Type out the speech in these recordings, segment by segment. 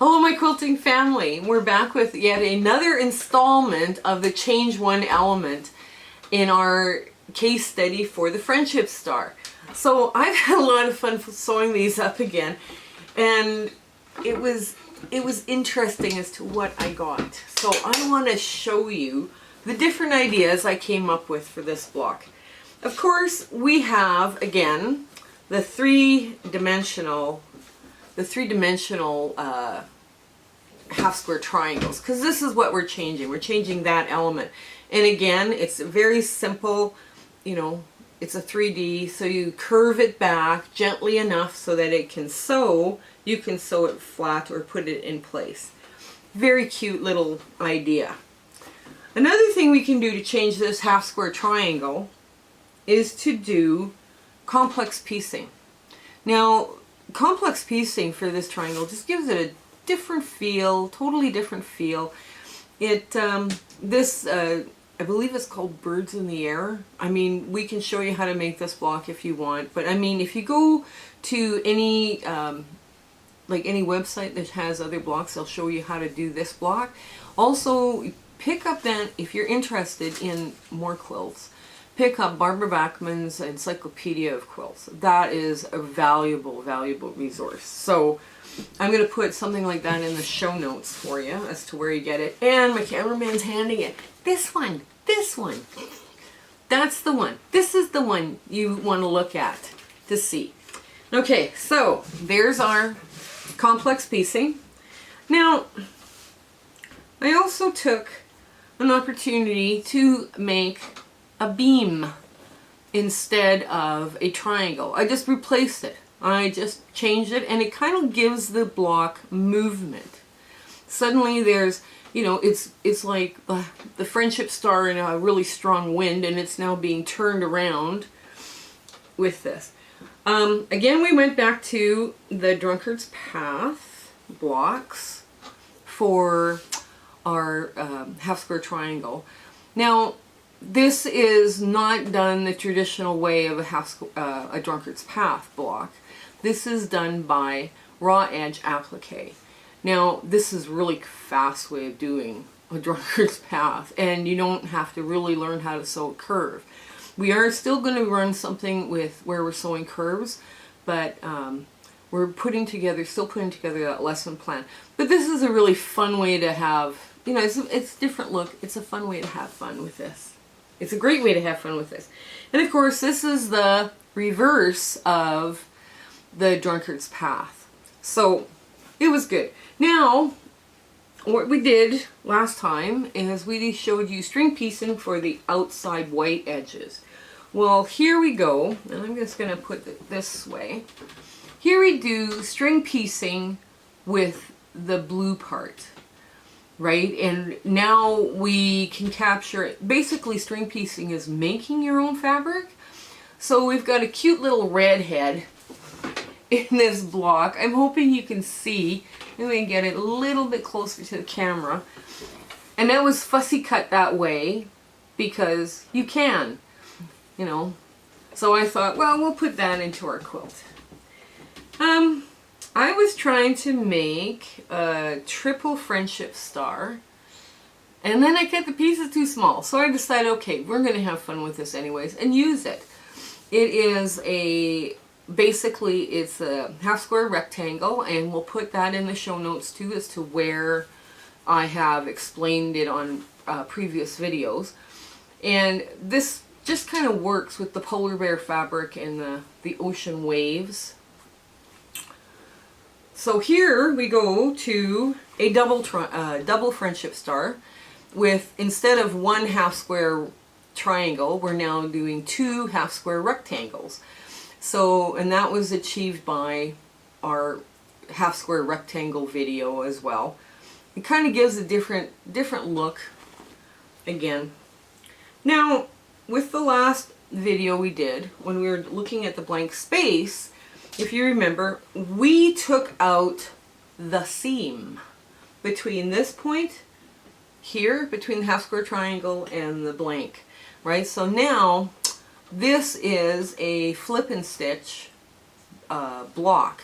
Hello my quilting family, we're back with yet another installment of the change one element in our case study for the friendship star. So I've had a lot of fun sewing these up again, and it was interesting as to what I got. So I want to show you the different ideas I came up with for this block. Of course we have again the three-dimensional half square triangles, because this is what we're changing. We're changing that element. And again, it's very simple, you know, it's a 3D, so you curve it back gently enough so that it can sew. You can sew it flat or put it in place. Very cute little idea. Another thing we can do to change this half square triangle is to do complex piecing. Now, complex piecing for this triangle just gives it a different feel, totally different feel. It I believe it's called Birds in the Air. I mean, we can show you how to make this block if you want, but I mean, if you go to any like any website that has other blocks, they'll show you how to do this block. Also, pick up then, if you're interested in more quilts, pick up Barbara Bachman's Encyclopedia of Quilts. That is a valuable resource. So I'm going to put something like that in the show notes for you as to where you get it. And my cameraman's handing it. This one. That's the one. This is the one you want to look at to see. Okay, so there's our complex piecing. Now, I also took an opportunity to make a beam instead of a triangle. I just replaced it. I just changed it, and it kind of gives the block movement. Suddenly there's, you know, it's like the friendship star in a really strong wind, and it's now being turned around with this. Again, we went back to the Drunkard's Path blocks for our half square triangle. Now, this is not done the traditional way of a Drunkard's Path block. This is done by raw edge applique. Now, this is a really fast way of doing a Drunkard's Path, and you don't have to really learn how to sew a curve. We are still going to run something with where we're sewing curves, but we're still putting together that lesson plan. But this is a really fun way to have, you know, it's a different look. It's a fun way to have fun with this. It's a great way to have fun with this. And of course, this is the reverse of the Drunkard's Path. So it was good. Now, what we did last time is we showed you string piecing for the outside white edges. Well, here we go, and I'm just going to put it this way. Here we do string piecing with the blue part. Right, and now we can capture it. Basically, string piecing is making your own fabric. So we've got a cute little redhead in this block. I'm hoping you can see. I'm going to get it a little bit closer to the camera. And that was fussy cut that way because you can, you know. So I thought, well, we'll put that into our quilt. I was trying to make a triple friendship star, and then I cut the pieces too small. So I decided, okay, we're going to have fun with this anyways and use it. It is basically it's a half square rectangle, and we'll put that in the show notes too as to where I have explained it on previous videos. And this just kind of works with the polar bear fabric and the ocean waves. So here we go to a double friendship star with, instead of one half square triangle, we're now doing two half square rectangles. So, and that was achieved by our half square rectangle video as well. It kind of gives a different look again. Now, with the last video we did, when we were looking at the blank space, if you remember, we took out the seam between this point here, between the half square triangle and the blank, right? So now this is a flip and stitch block.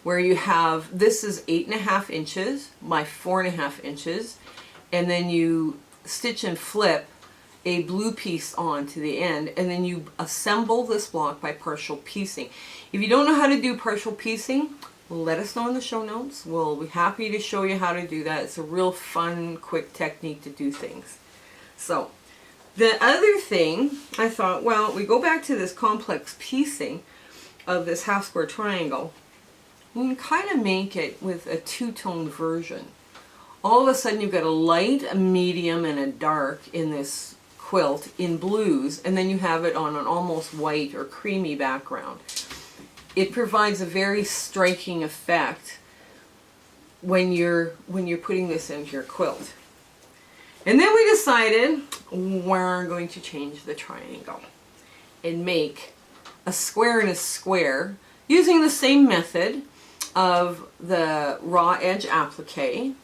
where you have, this is 8.5 inches by 4.5 inches, and then you stitch and flip a blue piece on to the end, and then you assemble this block by partial piecing. If you don't know how to do partial piecing, let us know in the show notes. We'll be happy to show you how to do that. It's a real fun, quick technique to do things. So, the other thing, I thought, well, we go back to this complex piecing of this half square triangle. You can kind of make it with a two-tone version. All of a sudden you've got a light, a medium, and a dark in this quilt in blues, and then you have it on an almost white or creamy background. It provides a very striking effect when you're putting this into your quilt. And then we decided we're going to change the triangle and make a square and a square using the same method of the raw edge applique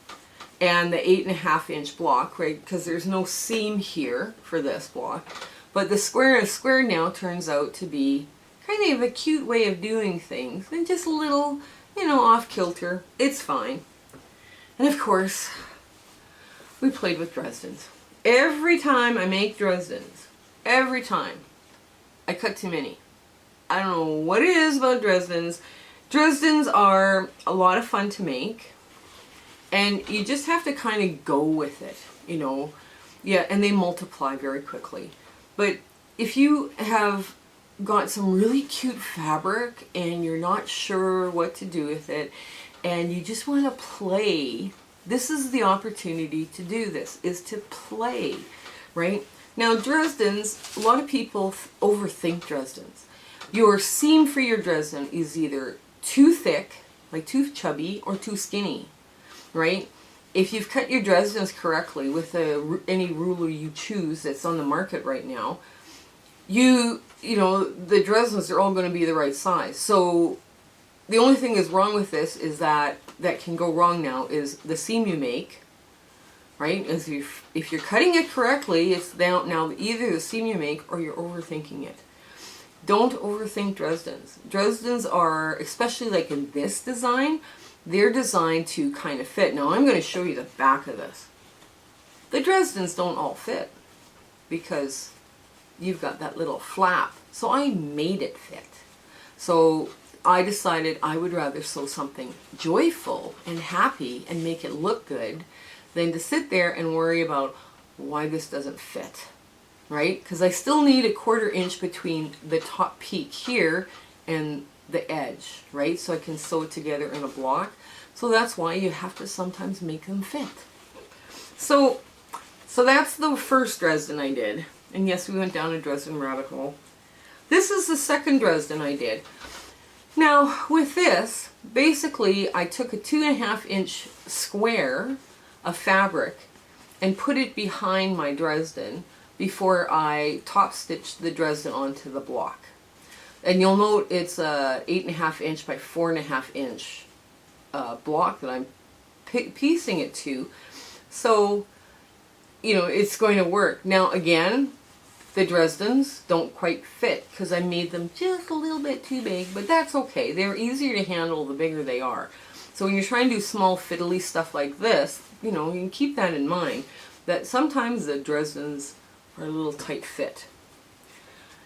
and the 8.5 inch block, right? Because there's no seam here for this block. But the square and a square now turns out to be kind of a cute way of doing things, and just a little, you know, off kilter. It's fine. And of course, we played with Dresdens. Every time I make Dresdens, every time, I cut too many. I don't know what it is about Dresdens. Dresdens are a lot of fun to make, and you just have to kind of go with it, you know. Yeah, and they multiply very quickly. But if you have got some really cute fabric and you're not sure what to do with it, and you just want to play, this is the opportunity to do this, is to play, right? Now Dresdens, a lot of people overthink Dresdens. Your seam for your Dresden is either too thick, like too chubby, or too skinny, right? If you've cut your Dresdens correctly with any ruler you choose that's on the market right now, you know, the Dresdens are all going to be the right size. So the only thing that's wrong with this is that can go wrong now is the seam you make, right? As if you're cutting it correctly, it's now either the seam you make or you're overthinking it. Don't overthink Dresdens. Dresdens are, especially like in this design, they're designed to kind of fit. Now I'm going to show you the back of this. The Dresdens don't all fit because you've got that little flap. So I made it fit. So I decided I would rather sew something joyful and happy and make it look good than to sit there and worry about why this doesn't fit, right? Because I still need a 1/4 inch between the top peak here and the edge, right? So I can sew it together in a block. So that's why you have to sometimes make them fit. So that's the first Dresden I did. And yes, we went down a Dresden rabbit hole. This is the second Dresden I did. Now, with this, basically, I took a 2.5 inch square of fabric and put it behind my Dresden before I top stitched the Dresden onto the block. And you'll note it's a 8.5 inch by 4.5 inch block that I'm piecing it to. So, you know, it's going to work. Now, again, the Dresdens don't quite fit because I made them just a little bit too big, but that's okay. They're easier to handle the bigger they are. So when you're trying to do small fiddly stuff like this, you know, you can keep that in mind, that sometimes the Dresdens are a little tight fit.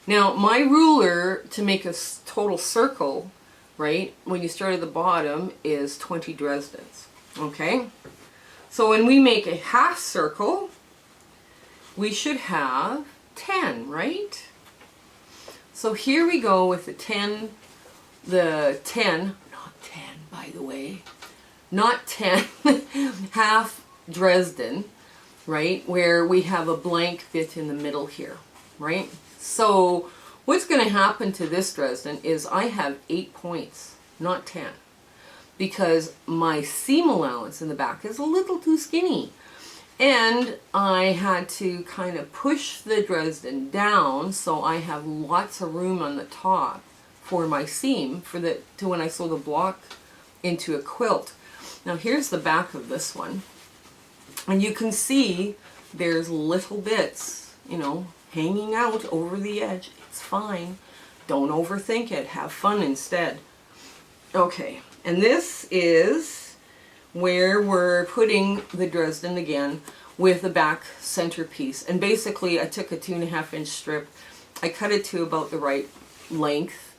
Now, my ruler to make a total circle, right, when you start at the bottom is 20 Dresdens, okay? So when we make a half circle, we should have 10, right? So here we go with the 10, not 10 by the way, not 10, half Dresden, right, where we have a blank bit in the middle here, right? So what's going to happen to this Dresden is I have 8 points, not 10, because my seam allowance in the back is a little too skinny. And I had to kind of push the Dresden down so I have lots of room on the top for my seam to when I sew the block into a quilt. Now here's the back of this one. And you can see there's little bits, you know, hanging out over the edge. It's fine. Don't overthink it. Have fun instead. Okay, And this is where we're putting the Dresden again with the back centerpiece. And basically I took a 2.5 inch strip. I cut it to about the right length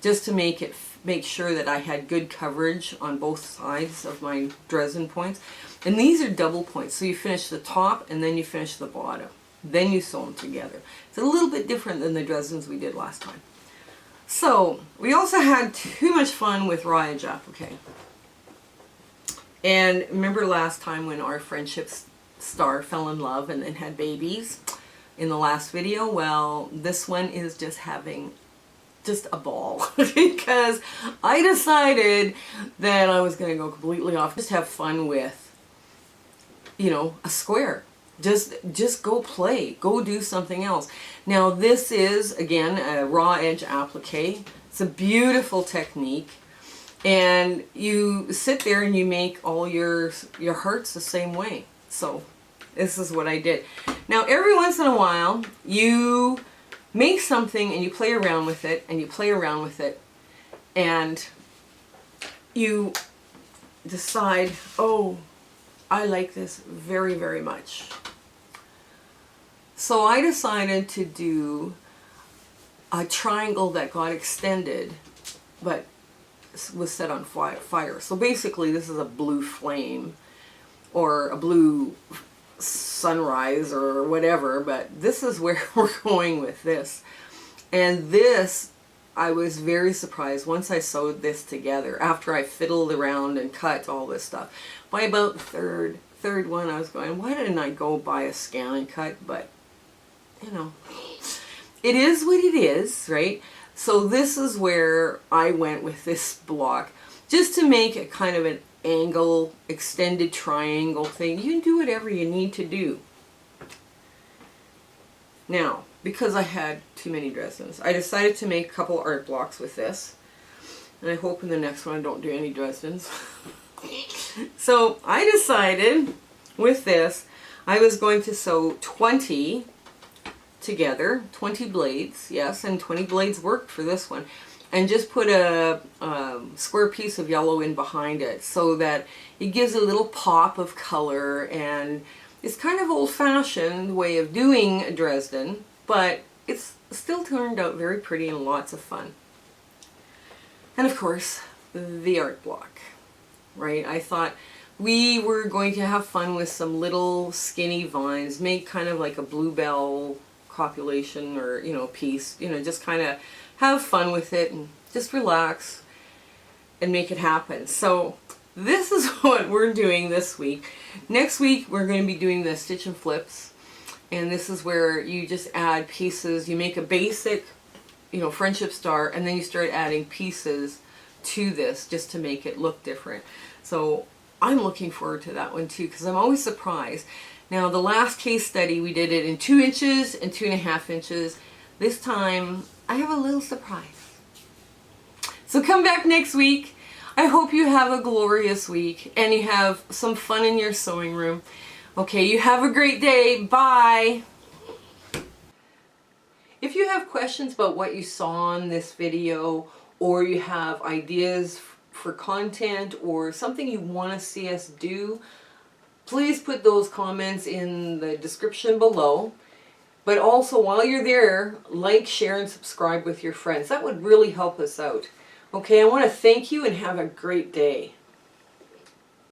just to make sure that I had good coverage on both sides of my Dresden points. And these are double points, so you finish the top and then you finish the bottom. Then you sew them together. It's a little bit different than the Dresdens we did last time. So we also had too much fun with raw edge applique. And remember last time when our friendship star fell in love and then had babies in the last video? Well, this one is just having just a ball because I decided that I was going to go completely off, just have fun with, you know, a square. Just go play, go do something else. Now this is again a raw edge applique. It's a beautiful technique, and you sit there and you make all your hearts the same way. So this is what I did. Now every once in a while you make something and you play around with it and you play around with it and you decide, oh, I like this very, very much. So I decided to do a triangle that got extended but was set on fire. So basically this is a blue flame or a blue sunrise or whatever, but this is where we're going with this. And this, I was very surprised once I sewed this together, after I fiddled around and cut all this stuff. By about the third one I was going, why didn't I go buy a scan and cut? But you know, it is what it is, right? So this is where I went with this block, just to make a kind of an angle, extended triangle thing. You can do whatever you need to do. Now, because I had too many Dresdens, I decided to make a couple art blocks with this. And I hope in the next one I don't do any Dresdens. So I decided with this, I was going to sew 20 together, 20 blades, yes, and 20 blades worked for this one, and just put a square piece of yellow in behind it so that it gives a little pop of color, and it's kind of old-fashioned way of doing a Dresden, but it's still turned out very pretty and lots of fun. And of course, the art block, right? I thought we were going to have fun with some little skinny vines, make kind of like a bluebell copulation or, you know, piece, you know, just kind of have fun with it and just relax and make it happen. So this is what we're doing this week. Next week we're going to be doing the stitch and flips, and this is where you just add pieces. You make a basic, you know, friendship star, and then you start adding pieces to this just to make it look different. So I'm looking forward to that one too, because I'm always surprised. Now the last case study we did it in 2 inches and 2.5 inches. This time I have a little surprise. So come back next week. I hope you have a glorious week and you have some fun in your sewing room. Okay, you have a great day. Bye. If you have questions about what you saw in this video, or you have ideas for content or something you want to see us do, please put those comments in the description below. But also, while you're there, like, share, and subscribe with your friends. That would really help us out. Okay, I want to thank you and have a great day.